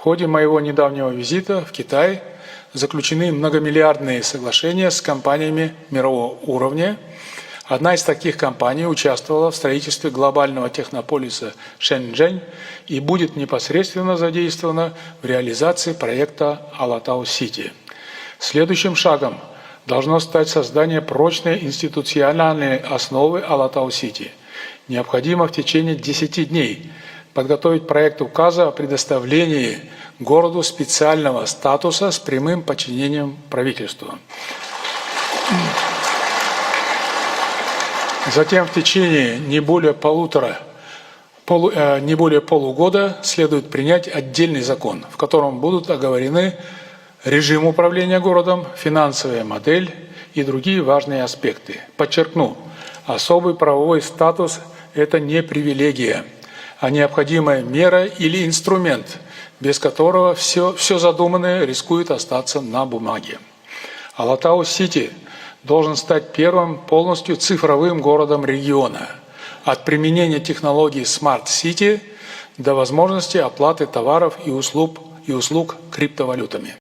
В ходе моего недавнего визита в Китай заключены многомиллиардные соглашения с компаниями мирового уровня. Одна из таких компаний участвовала в строительстве глобального технополиса Шэньчжэнь и будет непосредственно задействована в реализации проекта Алатау-Сити. Следующим шагом должно стать создание прочной институциональной основы Алатау-Сити. Необходимо в течение 10 дней подготовить проект указа о предоставлении городу специального статуса с прямым подчинением правительству. Затем в течение не более полугода следует принять отдельный закон, в котором будут оговорены режим управления городом, финансовая модель и другие важные аспекты. Подчеркну, особый правовой статус – это не привилегия, а необходимая мера или инструмент, без которого все задуманное рискует остаться на бумаге. Алатау-Сити должен стать первым полностью цифровым городом региона, от применения технологий Smart City до возможности оплаты товаров и услуг криптовалютами.